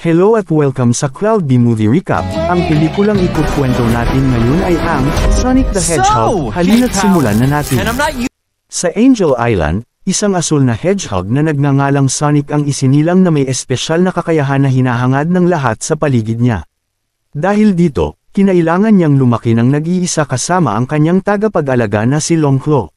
Hello at welcome sa Cloud B Movie Recap. Ang pelikulang ikukwento natin ngayon ay ang Sonic the Hedgehog. Halina't simulan na natin. Sa Angel Island, isang asul na hedgehog na nagngangalang Sonic ang isinilang na may espesyal na kakayahan na hinahangad ng lahat sa paligid niya. Dahil dito, kinailangan niyang lumaki ng nag-iisa kasama ang kanyang tagapag-alaga na si Longclaw.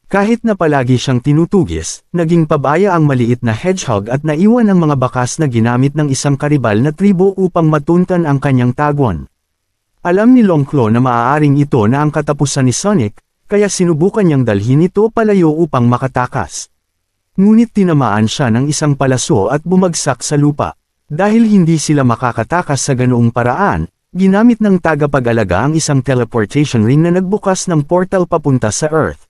Kahit na palagi siyang tinutugis, naging pabaya ang maliit na hedgehog at naiwan ang mga bakas na ginamit ng isang karibal na tribo upang matuntan ang kanyang tagwan. Alam ni Longclaw na maaaring ito na ang katapusan ni Sonic, kaya sinubukan niyang dalhin ito palayo upang makatakas. Ngunit tinamaan siya ng isang palaso at bumagsak sa lupa. Dahil hindi sila makakatakas sa ganoong paraan, ginamit ng tagapag-alaga ang isang teleportation ring na nagbukas ng portal papunta sa Earth.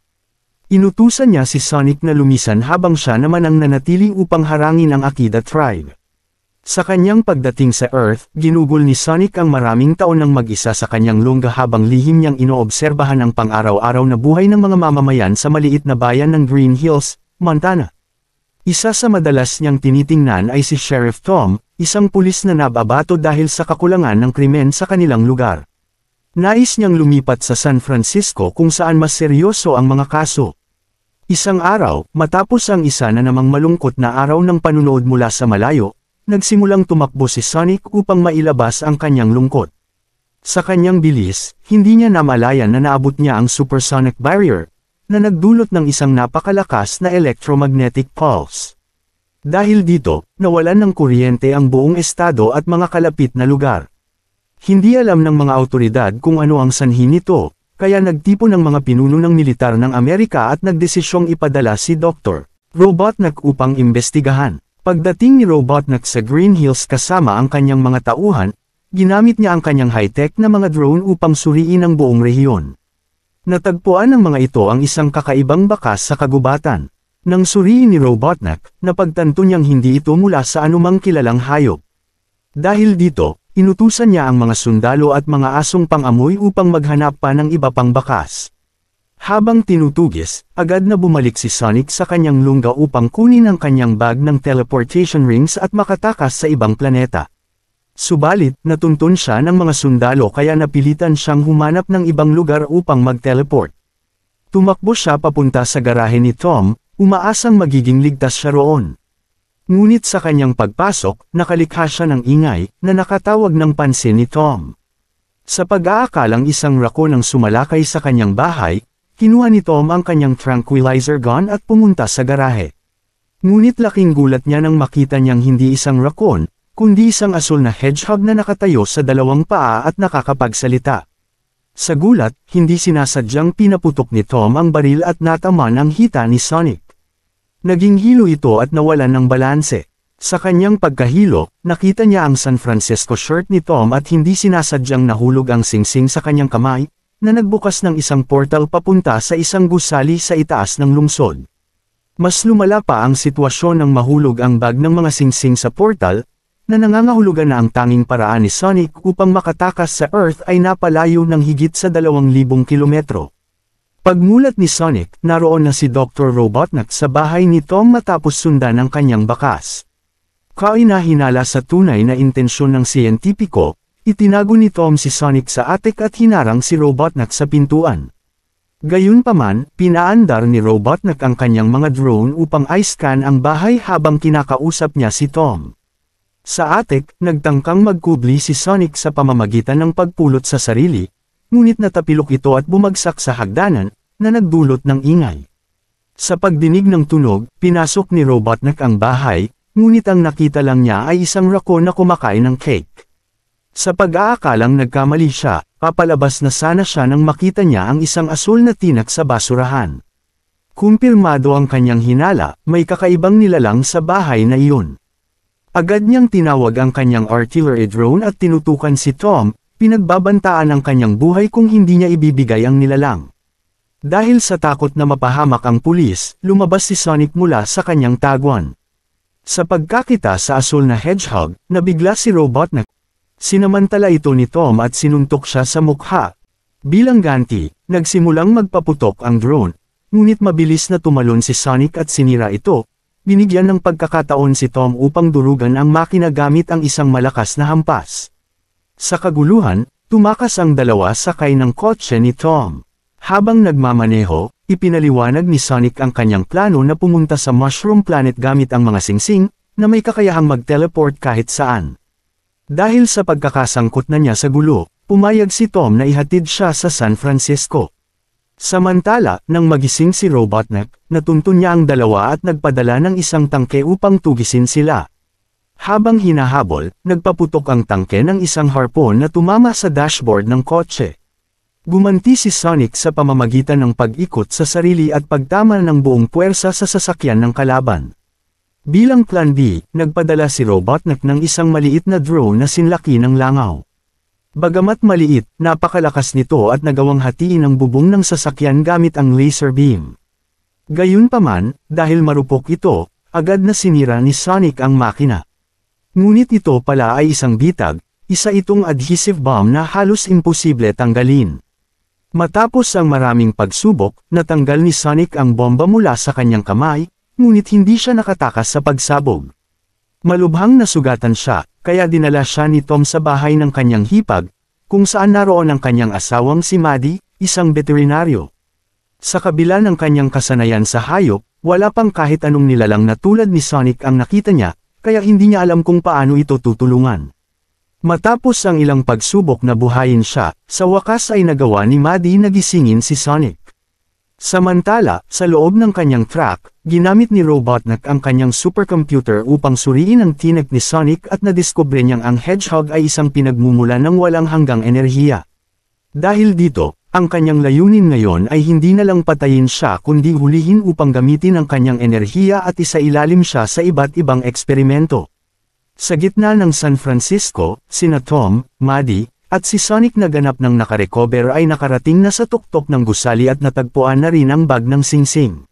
Inutusan niya si Sonic na lumisan habang siya naman ang nanatili upang harangin ang Akida tribe. Sa kanyang pagdating sa Earth, ginugol ni Sonic ang maraming taon ng mag-isa sa kanyang lungga habang lihim niyang inoobserbahan ang pang-araw-araw na buhay ng mga mamamayan sa maliit na bayan ng Green Hills, Montana. Isa sa madalas niyang tinitingnan ay si Sheriff Tom, isang pulis na nababato dahil sa kakulangan ng krimen sa kanilang lugar. Nais niyang lumipat sa San Francisco kung saan mas seryoso ang mga kaso. Isang araw, matapos ang isa na namang malungkot na araw ng panunood mula sa malayo, nagsimulang tumakbo si Sonic upang mailabas ang kanyang lungkot. Sa kanyang bilis, hindi niya namalayan na naabot niya ang supersonic barrier, na nagdulot ng isang napakalakas na electromagnetic pulse. Dahil dito, nawalan ng kuryente ang buong estado at mga kalapit na lugar. Hindi alam ng mga awtoridad kung ano ang sanhi nito, kaya nagtipon ng mga pinuno ng militar ng Amerika at nagdesisyong ipadala si Dr. Robotnik upang imbestigahan. Pagdating ni Robotnik sa Green Hills kasama ang kanyang mga tauhan, ginamit niya ang kanyang high-tech na mga drone upang suriin ang buong rehiyon. Natagpuan ng mga ito ang isang kakaibang bakas sa kagubatan. Nang suriin ni Robotnik, napagtanto niyang hindi ito mula sa anumang kilalang hayop. Dahil dito, inutusan niya ang mga sundalo at mga asong pang-amoy upang maghanap pa ng iba pang bakas. Habang tinutugis, agad na bumalik si Sonic sa kanyang lungga upang kunin ang kanyang bag ng teleportation rings at makatakas sa ibang planeta. Subalit, natuntun siya ng mga sundalo kaya napilitan siyang humanap ng ibang lugar upang mag-teleport. Tumakbo siya papunta sa garahe ni Tom, umaasang magiging ligtas siya roon. Ngunit sa kanyang pagpasok, nakalikha siya ng ingay, na nakatawag ng pansin ni Tom. Sa pag-aakalang isang raccoon ang sumalakay sa kanyang bahay, kinuha ni Tom ang kanyang tranquilizer gun at pumunta sa garahe. Ngunit laking gulat niya nang makita niyang hindi isang raccoon, kundi isang asul na hedgehog na nakatayo sa dalawang paa at nakakapagsalita. Sa gulat, hindi sinasadyang pinaputok ni Tom ang baril at nataman ang hita ni Sonic. Naging hilo ito at nawalan ng balanse. Sa kanyang pagkahilo, nakita niya ang San Francisco shirt ni Tom at hindi sinasadyang nahulog ang singsing sa kanyang kamay, na nagbukas ng isang portal papunta sa isang gusali sa itaas ng lungsod. Mas lumala pa ang sitwasyon nang mahulog ang bag ng mga singsing sa portal, na nangangahulugan na ang tanging paraan ni Sonic upang makatakas sa Earth ay napalayo ng higit sa 2,000 kilometro. Pagmulat ni Sonic, naroon na si Dr. Robotnik sa bahay ni Tom matapos sundan ang kanyang bakas. Kainahinala sa tunay na intensyon ng siyentipiko, itinago ni Tom si Sonic sa attic at hinarang si Robotnik sa pintuan. Gayunpaman, pinaandar ni Robotnik ang kanyang mga drone upang i-scan ang bahay habang kinakausap niya si Tom. Sa attic, nagtangkang magkubli si Sonic sa pamamagitan ng pagpulot sa sarili, ngunit natapilok ito at bumagsak sa hagdanan, na nagdulot ng ingay. Sa pagdinig ng tunog, pinasok ni Robotnik ang bahay, ngunit ang nakita lang niya ay isang raccoon na kumakain ng cake. Sa pag-aakalang nagkamali siya, papalabas na sana siya nang makita niya ang isang asul na tinak sa basurahan. Kumpirmado ang kanyang hinala, may kakaibang nilalang sa bahay na iyon. Agad niyang tinawag ang kanyang artillery drone at tinutukan si Tom, pinagbabantaan ang kanyang buhay kung hindi niya ibibigay ang nilalang. Dahil sa takot na mapahamak ang pulis, lumabas si Sonic mula sa kanyang tagwan. Sa pagkakita sa asul na hedgehog, nabigla si Robotnik. Sinamantala ito ni Tom at sinuntok siya sa mukha. Bilang ganti, nagsimulang magpaputok ang drone, ngunit mabilis na tumalon si Sonic at sinira ito, binigyan ng pagkakataon si Tom upang durugan ang makina gamit ang isang malakas na hampas. Sa kaguluhan, tumakas ang dalawa sakay ng kotse ni Tom. Habang nagmamaneho, ipinaliwanag ni Sonic ang kanyang plano na pumunta sa Mushroom Planet gamit ang mga singsing, na may kakayahang mag-teleport kahit saan. Dahil sa pagkakasangkot na niya sa gulo, pumayag si Tom na ihatid siya sa San Francisco. Samantala, nang magising si Robotnik, natuntun niya ang dalawa at nagpadala ng isang tangke upang tugisin sila. Habang hinahabol, nagpaputok ang tangke ng isang harpoon na tumama sa dashboard ng kotse. Gumanti si Sonic sa pamamagitan ng pag-ikot sa sarili at pagtama ng buong puwersa sa sasakyan ng kalaban. Bilang plan B, nagpadala si Robotnik ng isang maliit na drone na sinlaki ng langaw. Bagamat maliit, napakalakas nito at nagawang hatiin ang bubong ng sasakyan gamit ang laser beam. Gayunpaman, dahil marupok ito, agad na sinira ni Sonic ang makina. Ngunit ito pala ay isang bitag, isa itong adhesive bomb na halos imposible tanggalin. Matapos ang maraming pagsubok, natanggal ni Sonic ang bomba mula sa kanyang kamay, ngunit hindi siya nakatakas sa pagsabog. Malubhang nasugatan siya, kaya dinala siya ni Tom sa bahay ng kanyang hipag, kung saan naroon ang kanyang asawang si Maddie, isang veterinaryo. Sa kabila ng kanyang kasanayan sa hayop, wala pang kahit anong nilalang na tulad ni Sonic ang nakita niya, kaya hindi niya alam kung paano ito tutulungan. Matapos ang ilang pagsubok na buhayin siya, sa wakas ay nagawa ni Maddie na gisingin si Sonic. Samantala, sa loob ng kanyang truck, ginamit ni Robotnik ang kanyang supercomputer upang suriin ang tinik ni Sonic at nadiskubre niyang ang Hedgehog ay isang pinagmumula ng walang hanggang enerhiya. Dahil dito, ang kanyang layunin ngayon ay hindi na lang patayin siya kundi hulihin upang gamitin ang kanyang enerhiya at isailalim siya sa iba't ibang eksperimento. Sa gitna ng San Francisco, sina Tom, Maddie, at si Sonic na ganap ng nakarecover ay nakarating na sa tuktok ng gusali at natagpuan na rin ang bag ng singsing.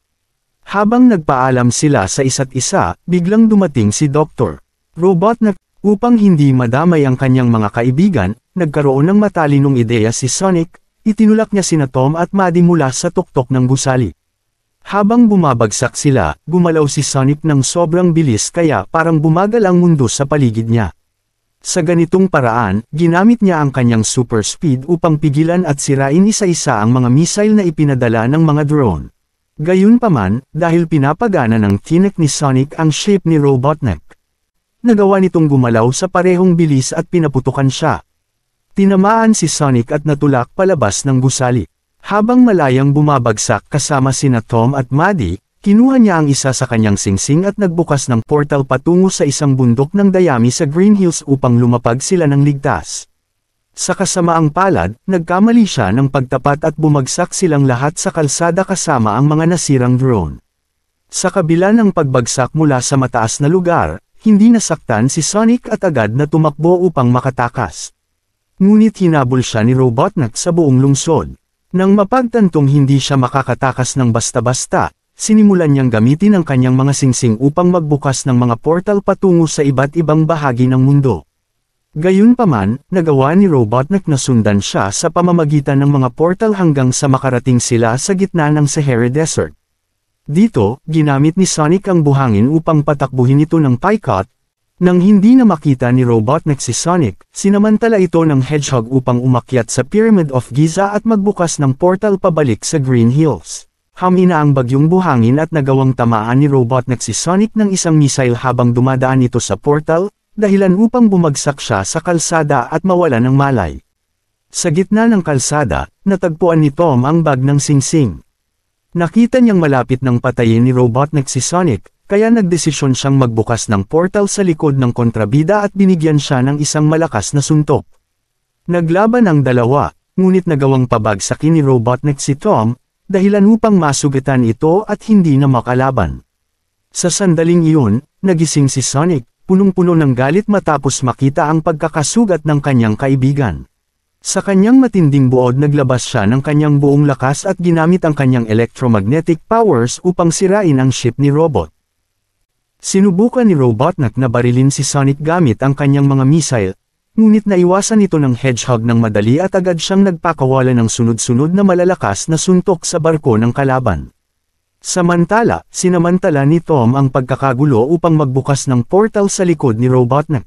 Habang nagpaalam sila sa isa't isa, biglang dumating si Dr. Robotnik. Upang hindi madamay ang kanyang mga kaibigan, nagkaroon ng matalinong ideya si Sonic, itinulak niya sina Tom at Maddie mula sa tuktok ng gusali. Habang bumabagsak sila, gumalaw si Sonic ng sobrang bilis kaya parang bumagal ang mundo sa paligid niya. Sa ganitong paraan, ginamit niya ang kanyang super speed upang pigilan at sirain isa-isa ang mga missile na ipinadala ng mga drone. Gayunpaman, dahil pinapagana ng tinik ni Sonic ang shape ni Robotnik, nagawa nitong gumalaw sa parehong bilis at pinaputukan siya. Tinamaan si Sonic at natulak palabas ng gusali. Habang malayang bumabagsak kasama sina Tom at Maddie, kinuha niya ang isa sa kanyang singsing at nagbukas ng portal patungo sa isang bundok ng dayami sa Green Hills upang lumapag sila ng ligtas. Sa kasamaang palad, nagkamali siya ng pagtapat at bumagsak silang lahat sa kalsada kasama ang mga nasirang drone. Sa kabila ng pagbagsak mula sa mataas na lugar, hindi nasaktan si Sonic at agad na tumakbo upang makatakas. Ngunit hinabol siya ni Robotnik sa buong lungsod. Nang mapagtantong hindi siya makakatakas ng basta-basta, sinimulan niyang gamitin ang kanyang mga singsing upang magbukas ng mga portal patungo sa iba't ibang bahagi ng mundo. Gayunpaman, nagawa ni Robotnik na sundan siya sa pamamagitan ng mga portal hanggang sa makarating sila sa gitna ng Sahara Desert. Dito, ginamit ni Sonic ang buhangin upang patakbuhin ito ng Picot. Nang hindi na makita ni Robotnik si Sonic, sinamantala ito ng Hedgehog upang umakyat sa Pyramid of Giza at magbukas ng portal pabalik sa Green Hills. Hamina ang bagyong buhangin at nagawang tamaan ni Robotnik si Sonic ng isang missile habang dumadaan ito sa portal, dahilan upang bumagsak siya sa kalsada at mawala ng malay. Sa gitna ng kalsada, natagpuan ni Tom ang bag ng singsing. Nakita niyang malapit ng patayin ni Robotnik si Sonic, kaya nagdesisyon siyang magbukas ng portal sa likod ng kontrabida at binigyan siya ng isang malakas na suntok. Naglaban ang dalawa, ngunit nagawang pabagsakin ni Robotnik si Tom, dahilan upang masugatan ito at hindi na makalaban. Sa sandaling iyon, nagising si Sonic, punong-puno ng galit matapos makita ang pagkakasugat ng kanyang kaibigan. Sa kanyang matinding buod naglabas siya ng kanyang buong lakas at ginamit ang kanyang electromagnetic powers upang sirain ang ship ni Robot. Sinubukan ni Robotnik na barilin si Sonic gamit ang kanyang mga missile, ngunit naiwasan ito ng Hedgehog ng madali at agad siyang nagpakawala ng sunod-sunod na malalakas na suntok sa barko ng kalaban. Samantala, sinamantala ni Tom ang pagkakagulo upang magbukas ng portal sa likod ni Robotnik.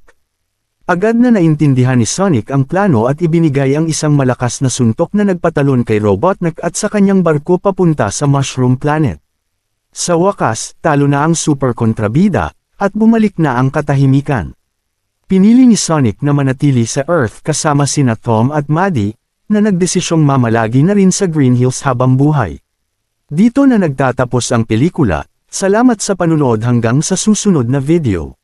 Agad na naintindihan ni Sonic ang plano at ibinigay ang isang malakas na suntok na nagpatalon kay Robotnik at sa kanyang barko papunta sa Mushroom Planet. Sa wakas, talo na ang super kontrabida, at bumalik na ang katahimikan. Pinili ni Sonic na manatili sa Earth kasama sina Tom at Maddie, na nagdesisyong mamalagi na rin sa Green Hills habang buhay. Dito na nagtatapos ang pelikula. Salamat sa panunood hanggang sa susunod na video.